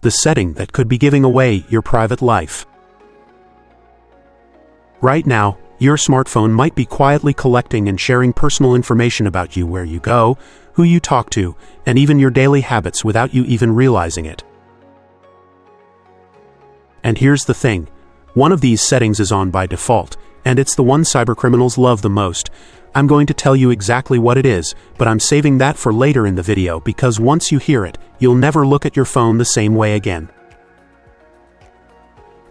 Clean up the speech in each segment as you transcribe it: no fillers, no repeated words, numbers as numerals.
the setting that could be giving away your private life. Right now, your smartphone might be quietly collecting and sharing personal information about you, where you go, who you talk to, and even your daily habits without you even realizing it. And here's the thing. One of these settings is on by default, and it's the one cybercriminals love the most. I'm going to tell you exactly what it is, but I'm saving that for later in the video because once you hear it, you'll never look at your phone the same way again.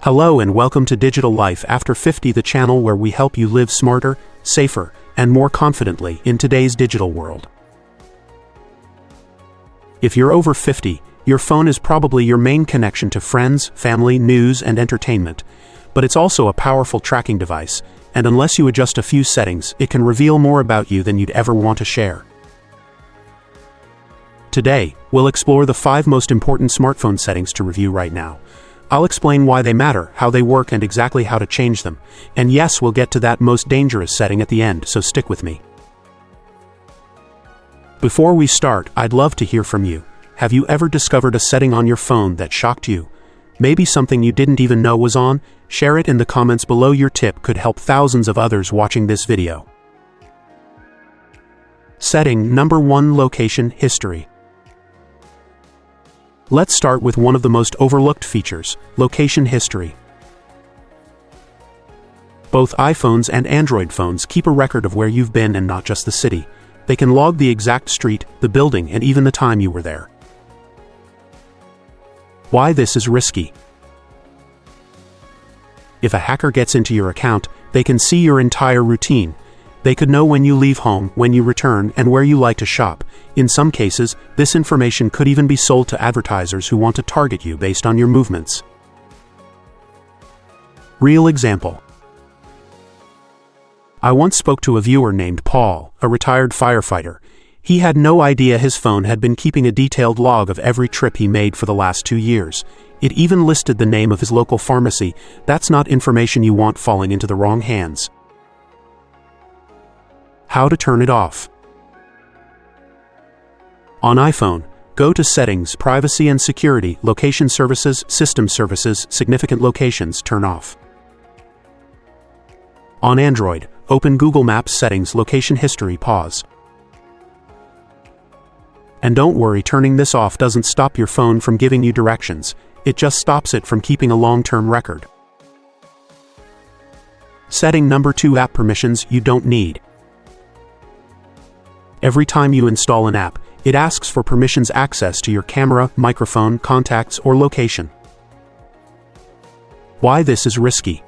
Hello and welcome to Digital Life After 50, the channel where we help you live smarter, safer, and more confidently in today's digital world. If you're over 50, your phone is probably your main connection to friends, family, news, and entertainment. But it's also a powerful tracking device, and unless you adjust a few settings, it can reveal more about you than you'd ever want to share. Today, we'll explore the 5 most important smartphone settings to review right now. I'll explain why they matter, how they work, and exactly how to change them. And yes, we'll get to that most dangerous setting at the end, so stick with me. Before we start, I'd love to hear from you. Have you ever discovered a setting on your phone that shocked you? Maybe something you didn't even know was on? Share it in the comments below. Your tip could help thousands of others watching this video. Setting number 1: Location History. Let's start with one of the most overlooked features, location history. Both iPhones and Android phones keep a record of where you've been, and not just the city. They can log the exact street, the building, and even the time you were there. Why this is risky. If a hacker gets into your account, they can see your entire routine. They could know when you leave home, when you return, and where you like to shop. In some cases, this information could even be sold to advertisers who want to target you based on your movements. Real example. I once spoke to a viewer named Paul, a retired firefighter. He had no idea his phone had been keeping a detailed log of every trip he made for the last 2 years. It even listed the name of his local pharmacy. That's not information you want falling into the wrong hands. How to turn it off. On iPhone, go to Settings, Privacy and Security, Location Services, System Services, Significant Locations, turn off. On Android, open Google Maps, Settings, Location History, pause. And don't worry, turning this off doesn't stop your phone from giving you directions. It just stops it from keeping a long-term record. Setting number 2: App permissions you don't need. Every time you install an app, it asks for permissions access to your camera, microphone, contacts, or location. Why this is risky.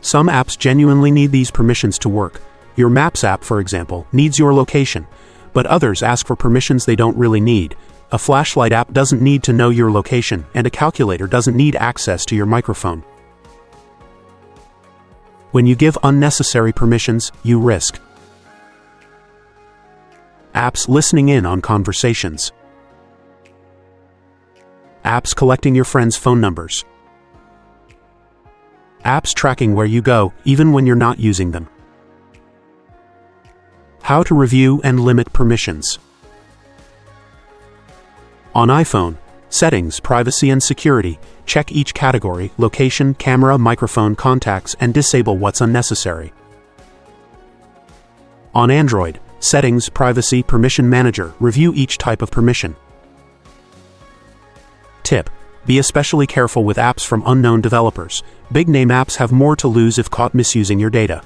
Some apps genuinely need these permissions to work. Your Maps app, for example, needs your location, but others ask for permissions they don't really need. A flashlight app doesn't need to know your location, and a calculator doesn't need access to your microphone. When you give unnecessary permissions, you risk apps listening in on conversations, apps collecting your friends' phone numbers, apps tracking where you go, even when you're not using them. How to review and limit permissions. On iPhone, Settings, Privacy and Security, check each category, location, camera, microphone, contacts, and disable what's unnecessary. On Android, Settings, Privacy, Permission Manager, review each type of permission. Tip: be especially careful with apps from unknown developers. Big-name apps have more to lose if caught misusing your data.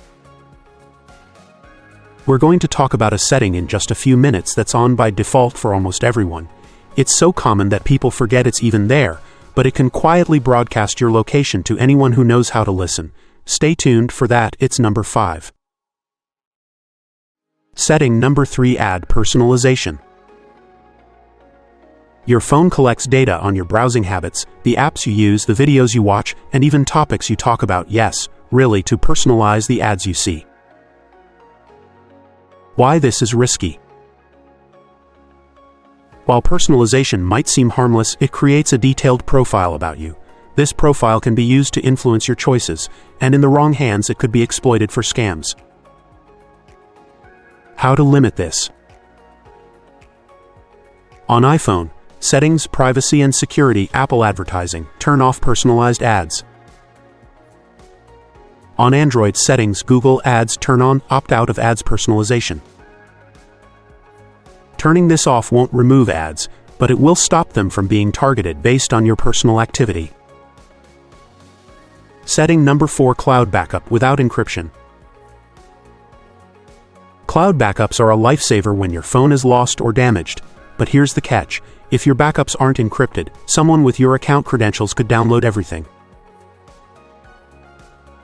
We're going to talk about a setting in just a few minutes that's on by default for almost everyone. It's so common that people forget it's even there, but it can quietly broadcast your location to anyone who knows how to listen. Stay tuned for that. It's number 5. Setting number 3: Ad personalization. Your phone collects data on your browsing habits, the apps you use, the videos you watch, and even topics you talk about. Yes, really, to personalize the ads you see. Why this is risky. While personalization might seem harmless, it creates a detailed profile about you. This profile can be used to influence your choices, and in the wrong hands it could be exploited for scams. How to limit this. On iPhone, Settings, Privacy and Security, Apple Advertising, turn off personalized ads. On Android, Settings, Google Ads, turn on, opt out of ads personalization. Turning this off won't remove ads, but it will stop them from being targeted based on your personal activity. Setting number 4, Cloud Backup without encryption. Cloud backups are a lifesaver when your phone is lost or damaged, but here's the catch: if your backups aren't encrypted, someone with your account credentials could download everything.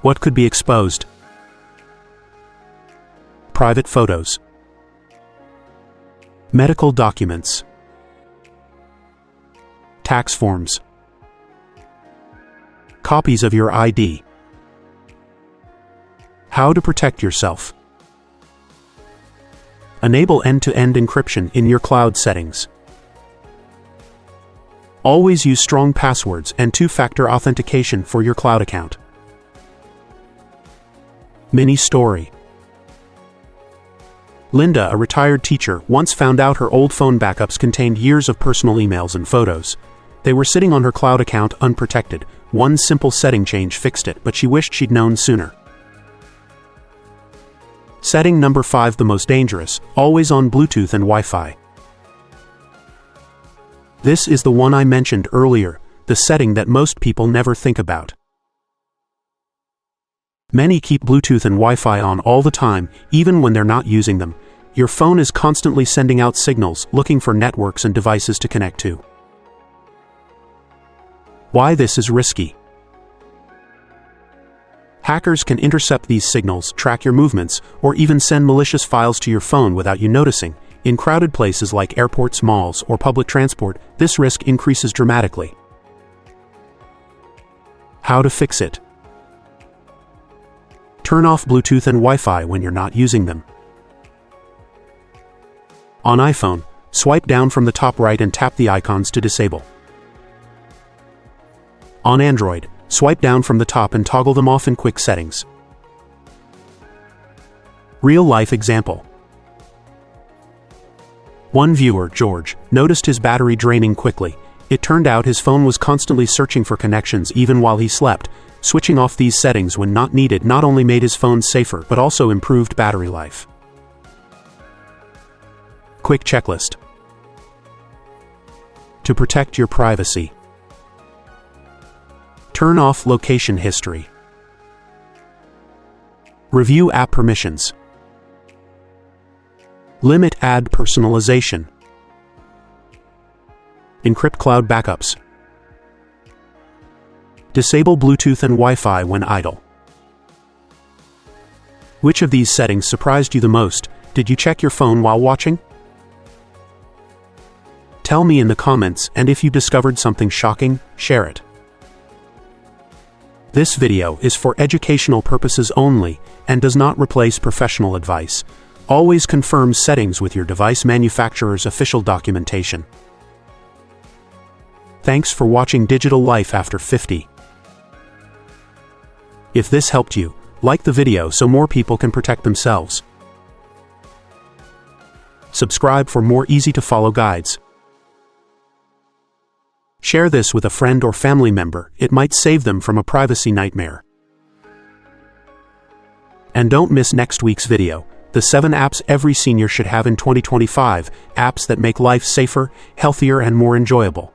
What could be exposed? Private photos, medical documents, tax forms, copies of your ID. How to protect yourself? Enable end-to-end encryption in your cloud settings. Always use strong passwords and two-factor authentication for your cloud account. Mini story. Linda, a retired teacher, once found out her old phone backups contained years of personal emails and photos. They were sitting on her cloud account unprotected. One simple setting change fixed it, but she wished she'd known sooner. Setting number 5, the most dangerous, always on Bluetooth and Wi-Fi. This is the one I mentioned earlier, the setting that most people never think about. Many keep Bluetooth and Wi-Fi on all the time, even when they're not using them. Your phone is constantly sending out signals, looking for networks and devices to connect to. Why this is risky? Hackers can intercept these signals, track your movements, or even send malicious files to your phone without you noticing. In crowded places like airports, malls, or public transport, this risk increases dramatically. How to fix it? Turn off Bluetooth and Wi-Fi when you're not using them. On iPhone, swipe down from the top right and tap the icons to disable. On Android, swipe down from the top and toggle them off in quick settings. Real-life example. One viewer, George, noticed his battery draining quickly. It turned out his phone was constantly searching for connections even while he slept. Switching off these settings when not needed not only made his phone safer but also improved battery life. Quick checklist. To protect your privacy. Turn off location history. Review app permissions. Limit ad personalization. Encrypt cloud backups. Disable Bluetooth and Wi-Fi when idle. Which of these settings surprised you the most? Did you check your phone while watching? Tell me in the comments, and if you discovered something shocking, share it. This video is for educational purposes only and does not replace professional advice. Always confirm settings with your device manufacturer's official documentation. Thanks for watching Digital Life After 50. If this helped you, like the video so more people can protect themselves. Subscribe for more easy-to-follow guides. Share this with a friend or family member, it might save them from a privacy nightmare. And don't miss next week's video, the 7 apps every senior should have in 2025, apps that make life safer, healthier and more enjoyable.